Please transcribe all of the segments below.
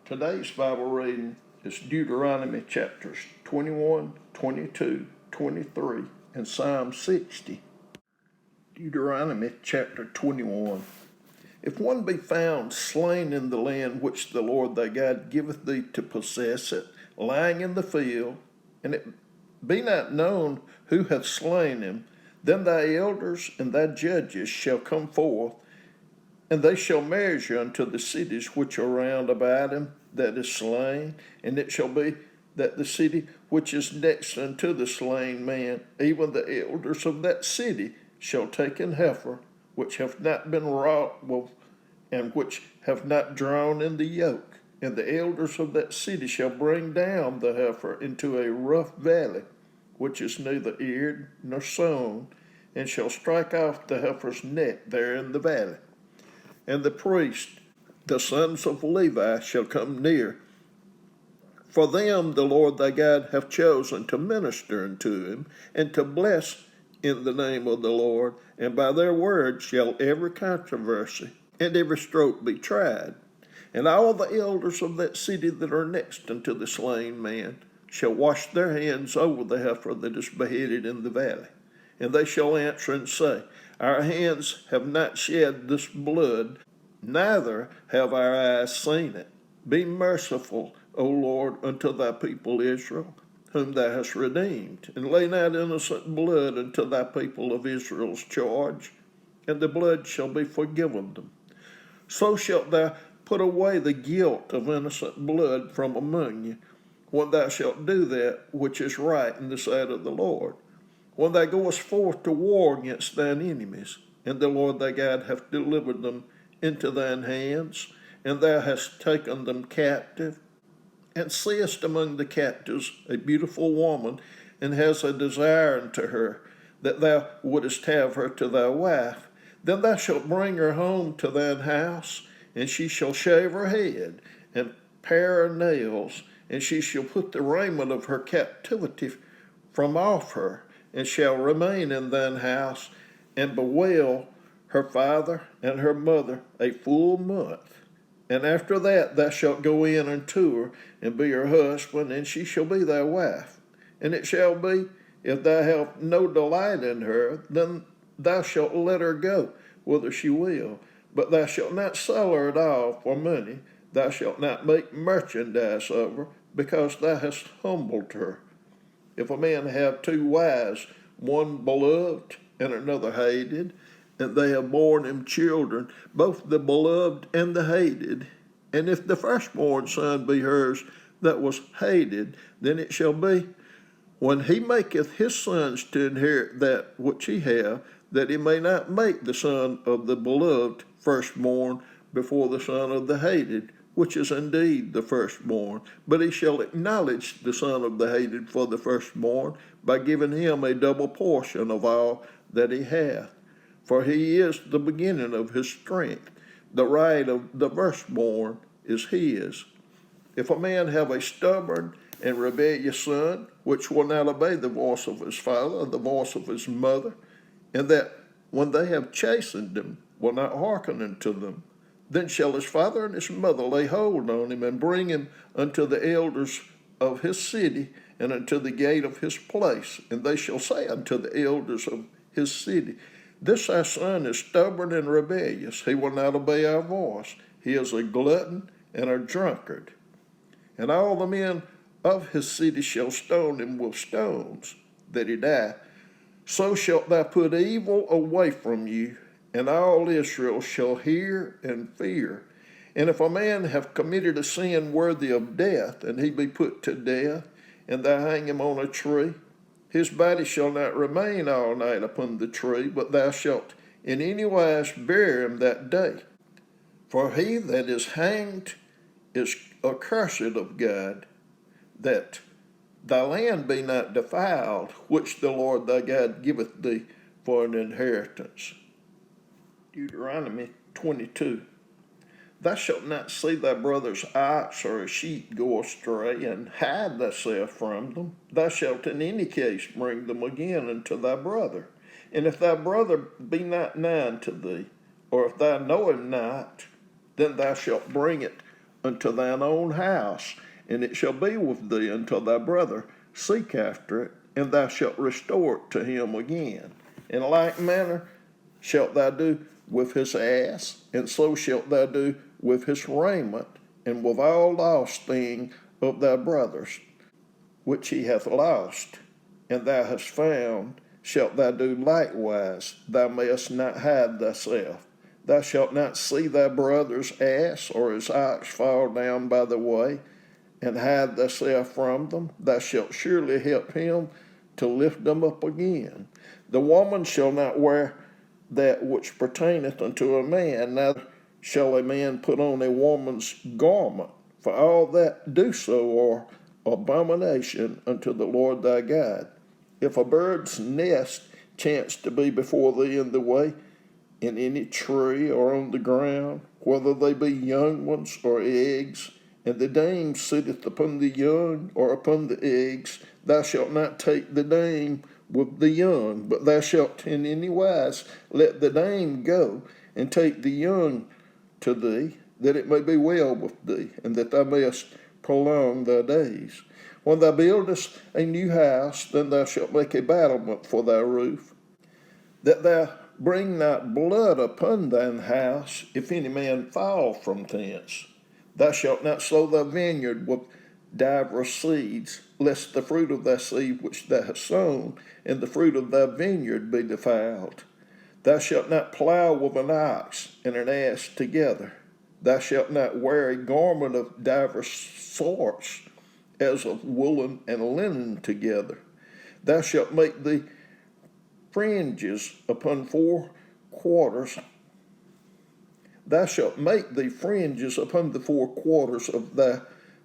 Today's Bible reading is Deuteronomy chapters 21, 22, 23, and Psalm 60. Deuteronomy chapter 21. If one be found slain in the land which the Lord thy God giveth thee to possess it, lying in the field, and it be not known who hath slain him, then thy elders and thy judges shall come forth, and they shall measure unto the cities which are round about him that is slain, and it shall be that the city which is next unto the slain man, even the elders of that city, shall take an heifer, which have not been wrought with, and which have not drawn in the yoke. And the elders of that city shall bring down the heifer into a rough valley, which is neither eared nor sown, and shall strike off the heifer's neck there in the valley. And the priest, the sons of Levi, shall come near. For them the Lord thy God hath chosen to minister unto him, and to bless in the name of the Lord, and by their word shall every controversy and every stroke be tried. And all the elders of that city that are next unto the slain man shall wash their hands over the heifer that is beheaded in the valley. And they shall answer and say, Our hands have not shed this blood, neither have our eyes seen it. Be merciful, O Lord, unto thy people Israel, whom thou hast redeemed, and lay not innocent blood unto thy people of Israel's charge, and the blood shall be forgiven them. So shalt thou put away the guilt of innocent blood from among you, when thou shalt do that which is right in the sight of the Lord. When thou goest forth to war against thine enemies, and the Lord thy God hath delivered them into thine hands, and thou hast taken them captive, and seest among the captives a beautiful woman, and hast a desire unto her, that thou wouldest have her to thy wife, then thou shalt bring her home to thine house, and she shall shave her head, and pare her nails, and she shall put the raiment of her captivity from off her, and shall remain in thine house, and bewail her father and her mother a full month. And after that thou shalt go in unto her, and be her husband, and she shall be thy wife. And it shall be, if thou have no delight in her, then thou shalt let her go whither she will. But thou shalt not sell her at all for money. Thou shalt not make merchandise of her, because thou hast humbled her. If a man have two wives, one beloved and another hated, and they have borne him children, both the beloved and the hated, and if the firstborn son be hers that was hated, then it shall be, when he maketh his sons to inherit that which he hath, that he may not make the son of the beloved firstborn before the son of the hated, which is indeed the firstborn, but he shall acknowledge the son of the hated for the firstborn, by giving him a double portion of all that he hath. For he is the beginning of his strength. The right of the firstborn is his. If a man have a stubborn and rebellious son, which will not obey the voice of his father or the voice of his mother, and that when they have chastened him, will not hearken unto them, then shall his father and his mother lay hold on him, and bring him unto the elders of his city, and unto the gate of his place. And they shall say unto the elders of his city, This our son is stubborn and rebellious. He will not obey our voice. He is a glutton and a drunkard. And all the men of his city shall stone him with stones, that he die. So shalt thou put evil away from you, and all Israel shall hear and fear. And if a man have committed a sin worthy of death, and he be put to death, and thou hang him on a tree, his body shall not remain all night upon the tree, but thou shalt in any wise bury him that day. For he that is hanged is accursed of God, that thy land be not defiled, which the Lord thy God giveth thee for an inheritance. Deuteronomy 22. Thou shalt not see thy brother's ox or a sheep go astray, and hide thyself from them. Thou shalt in any case bring them again unto thy brother. And if thy brother be not nigh unto thee, or if thou know him not, then thou shalt bring it unto thine own house, and it shall be with thee until thy brother seek after it, and thou shalt restore it to him again. In like manner shalt thou do with his ass, and so shalt thou do with his raiment, and with all lost thing of thy brother's, which he hath lost, and thou hast found, shalt thou do likewise. Thou mayest not hide thyself. Thou shalt not see thy brother's ass or his ox fall down by the way, and hide thyself from them. Thou shalt surely help him to lift them up again. The woman shall not wear that which pertaineth unto a man, neither shall a man put on a woman's garment, for all that do so are abomination unto the Lord thy God. If a bird's nest chance to be before thee in the way, in any tree or on the ground, whether they be young ones or eggs, and the dame sitteth upon the young or upon the eggs, thou shalt not take the dame with the young, but thou shalt in any wise let the dame go, and take the young to thee, that it may be well with thee, and that thou mayest prolong thy days. When thou buildest a new house, then thou shalt make a battlement for thy roof, that thou bring not blood upon thine house, if any man fall from thence. Thou shalt not sow thy vineyard with divers seeds, lest the fruit of thy seed which thou hast sown, and the fruit of thy vineyard be defiled. Thou shalt not plow with an ox and an ass together. Thou shalt not wear a garment of divers sorts, as of woolen and linen together. Thou shalt make the fringes upon 4 quarters. Thou shalt make the fringes upon the 4 quarters of thy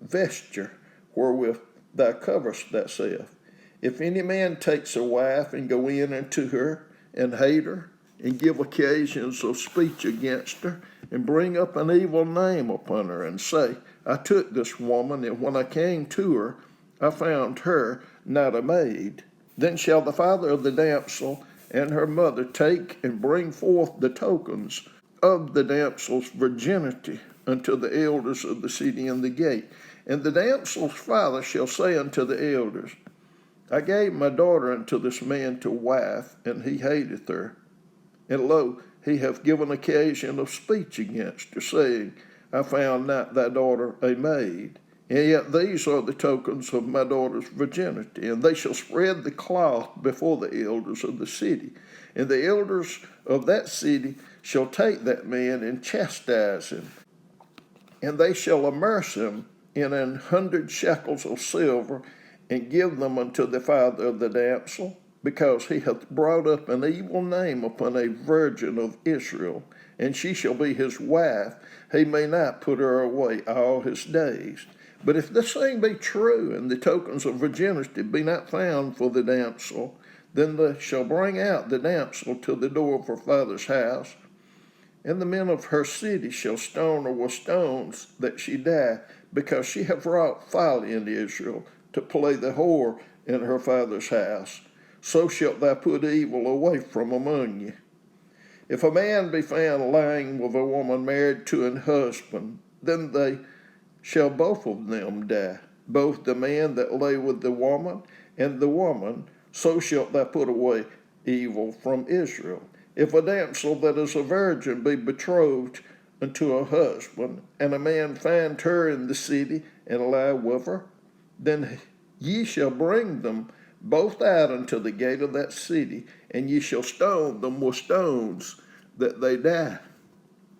vesture, wherewith thou coverest thyself. If any man takes a wife and go in unto her, and hate her, and give occasions of speech against her, and bring up an evil name upon her, and say, I took this woman, and when I came to her, I found her not a maid. Then shall the father of the damsel and her mother take and bring forth the tokens of the damsel's virginity unto the elders of the city in the gate. And the damsel's father shall say unto the elders, I gave my daughter unto this man to wife, and he hateth her. And lo, he hath given occasion of speech against her, saying, I found not thy daughter a maid. And yet these are the tokens of my daughter's virginity. And they shall spread the cloth before the elders of the city. And the elders of that city shall take that man and chastise him. And they shall immerse him in 100 shekels of silver, and give them unto the father of the damsel, because he hath brought up an evil name upon a virgin of Israel, and she shall be his wife. He may not put her away all his days. But if this thing be true, and the tokens of virginity be not found for the damsel, then they shall bring out the damsel to the door of her father's house, and the men of her city shall stone her with stones, that she die, because she hath wrought folly in Israel, to play the whore in her father's house. So shalt thou put evil away from among you. If a man be found lying with a woman married to an husband, then they shall both of them die, both the man that lay with the woman and the woman. So shalt thou put away evil from Israel. If a damsel that is a virgin be betrothed unto a husband, and a man find her in the city and lie with her, then ye shall bring them both out unto the gate of that city, and ye shall stone them with stones, that they die.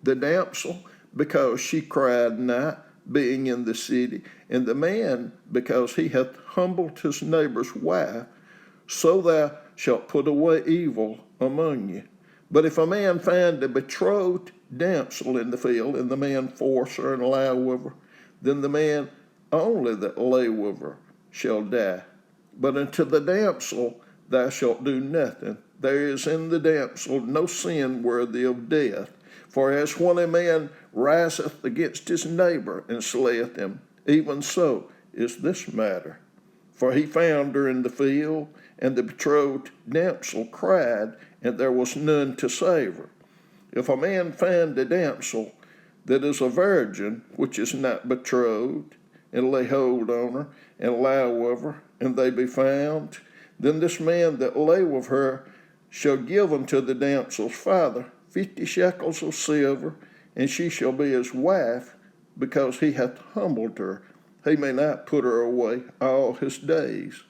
The damsel, because she cried not, being in the city, and the man, because he hath humbled his neighbor's wife. So thou shalt put away evil among you. But if a man find a betrothed damsel in the field, and the man force her and lie with her, then the man only that lay with her shall die. But unto the damsel thou shalt do nothing. There is in the damsel no sin worthy of death. For as when a man riseth against his neighbor and slayeth him, even so is this matter. For he found her in the field, and the betrothed damsel cried, and there was none to save her. If a man find a damsel that is a virgin, which is not betrothed, and lay hold on her, and lie with her, and they be found, then this man that lay with her shall give unto the damsel's father 50 shekels of silver, and she shall be his wife, because he hath humbled her. He may not put her away all his days.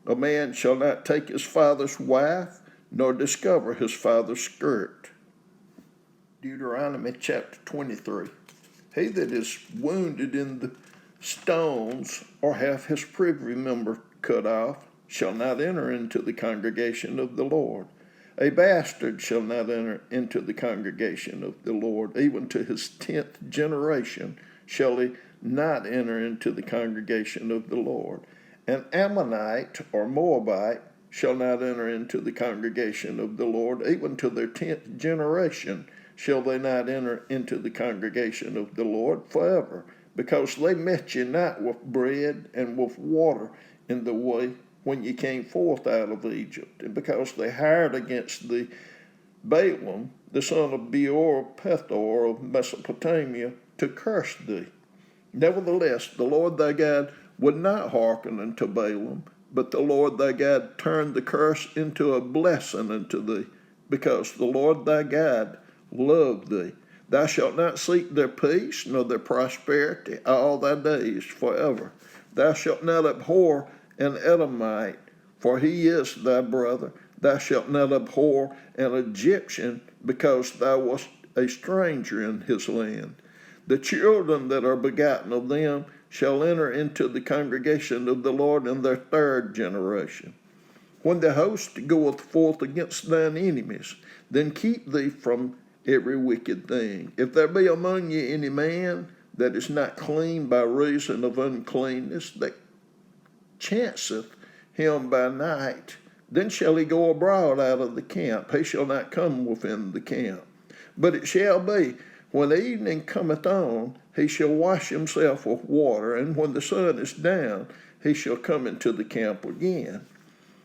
A man shall not take his father's wife, nor discover his father's skirt. Deuteronomy chapter 23. He that is wounded in the stones, or hath his privy member cut off, shall not enter into the congregation of the Lord. A bastard shall not enter into the congregation of the Lord. Even to his 10th generation shall he not enter into the congregation of the Lord. An Ammonite or Moabite shall not enter into the congregation of the Lord. Even to their 10th generation shall they not enter into the congregation of the Lord forever, because they met you not with bread and with water in the way when ye came forth out of Egypt, and because they hired against thee Balaam, the son of Beor Pethor of Mesopotamia, to curse thee. Nevertheless, the Lord thy God would not hearken unto Balaam, but the Lord thy God turned the curse into a blessing unto thee, because the Lord thy God loved thee. Thou shalt not seek their peace, nor their prosperity all thy days forever. Thou shalt not abhor an Edomite, for he is thy brother. Thou shalt not abhor an Egyptian, because thou wast a stranger in his land. The children that are begotten of them shall enter into the congregation of the Lord in their 3rd generation. When the host goeth forth against thine enemies, then keep thee from every wicked thing. If there be among you any man that is not clean by reason of uncleanness, that chanceth him by night, then shall he go abroad out of the camp. He shall not come within the camp. But it shall be, when evening cometh on, he shall wash himself with water, and when the sun is down, he shall come into the camp again.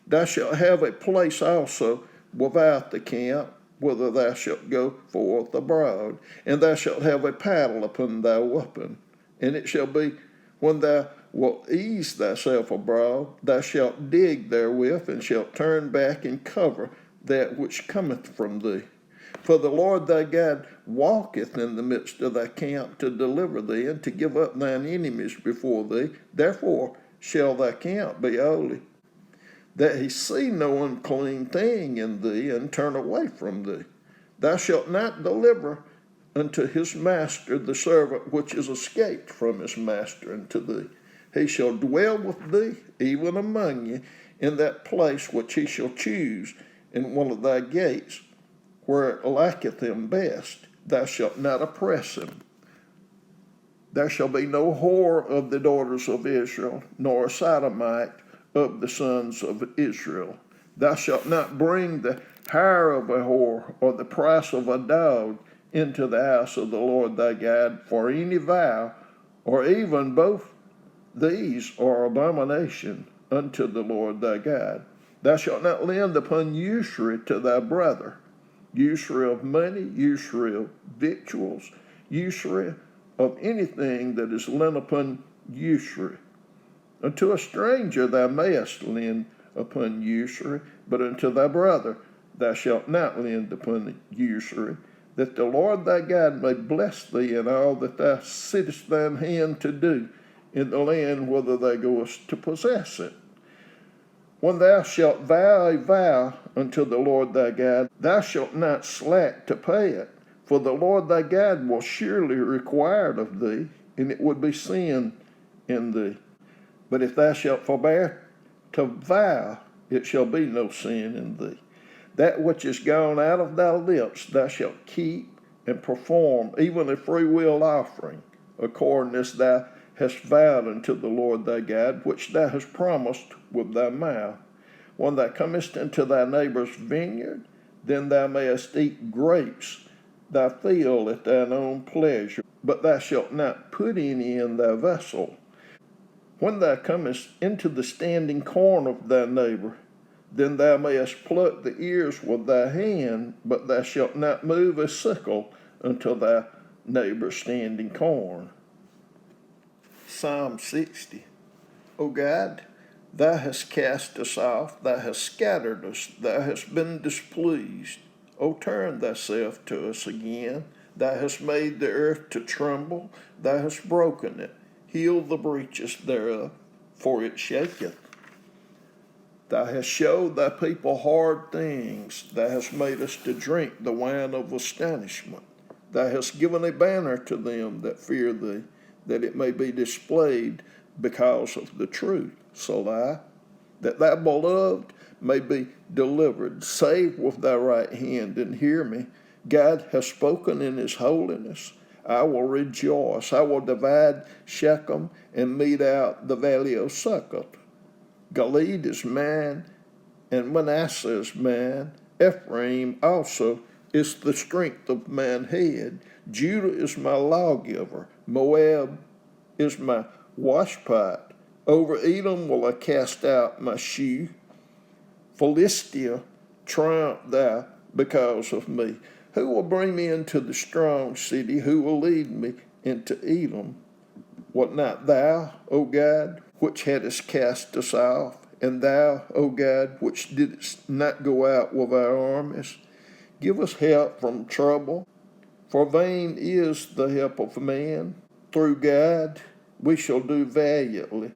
Thou shalt have a place also without the camp, whither thou shalt go forth abroad, and thou shalt have a paddle upon thy weapon. And it shall be, when thou wilt ease thyself abroad, thou shalt dig therewith, and shalt turn back and cover that which cometh from thee. For the Lord thy God walketh in the midst of thy camp to deliver thee, and to give up thine enemies before thee. Therefore shall thy camp be holy, that he see no unclean thing in thee, and turn away from thee. Thou shalt not deliver unto his master the servant which is escaped from his master unto thee. He shall dwell with thee, even among you, in that place which he shall choose in one of thy gates, where it liketh him best. Thou shalt not oppress him. There shall be no whore of the daughters of Israel, nor a sodomite of the sons of Israel. Thou shalt not bring the hire of a whore, or the price of a dog, into the house of the Lord thy God for any vow, or even both these are abomination unto the Lord thy God. Thou shalt not lend upon usury to thy brother, usury of money, usury of victuals, usury of anything that is lent upon usury. Unto a stranger thou mayest lend upon usury, but unto thy brother thou shalt not lend upon usury, that the Lord thy God may bless thee in all that thou sittest thine hand to do in the land whither thou goest to possess it. When thou shalt vow a vow unto the Lord thy God, thou shalt not slack to pay it, for the Lord thy God will surely require it of thee, and it would be sin in thee. But if thou shalt forbear to vow, it shall be no sin in thee. That which is gone out of thy lips thou shalt keep and perform, even a freewill offering, according as thou hast vowed unto the Lord thy God, which thou hast promised with thy mouth. When thou comest into thy neighbor's vineyard, then thou mayest eat grapes thy field at thine own pleasure, but thou shalt not put any in thy vessel. When thou comest into the standing corn of thy neighbor, then thou mayest pluck the ears with thy hand, but thou shalt not move a sickle until thou neighbor standing corn. Psalm 60. O God, thou hast cast us off, thou hast scattered us, thou hast been displeased. O turn thyself to us again. Thou hast made the earth to tremble, thou hast broken it. Heal the breaches thereof, for it shaketh. Thou hast showed thy people hard things. Thou hast made us to drink the wine of astonishment. Thou hast given a banner to them that fear thee, that it may be displayed because of the truth. Selah, that thy beloved may be delivered. Save with thy right hand and hear me. God has spoken in his holiness. I will rejoice. I will divide Shechem and mete out the valley of Succoth. Gilead is mine, and Manasseh is mine. Ephraim also is the strength of mine head. Judah is my lawgiver. Moab is my washpot. Over Edom will I cast out my shoe. Philistia, triumph thou because of me. Who will bring me into the strong city? Who will lead me into Edom? What not thou, O God, which hadst cast us off, and thou, O God, which didst not go out with our armies? Give us help from trouble, for vain is the help of man. Through God we shall do valiantly,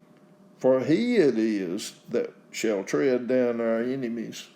for he it is that shall tread down our enemies.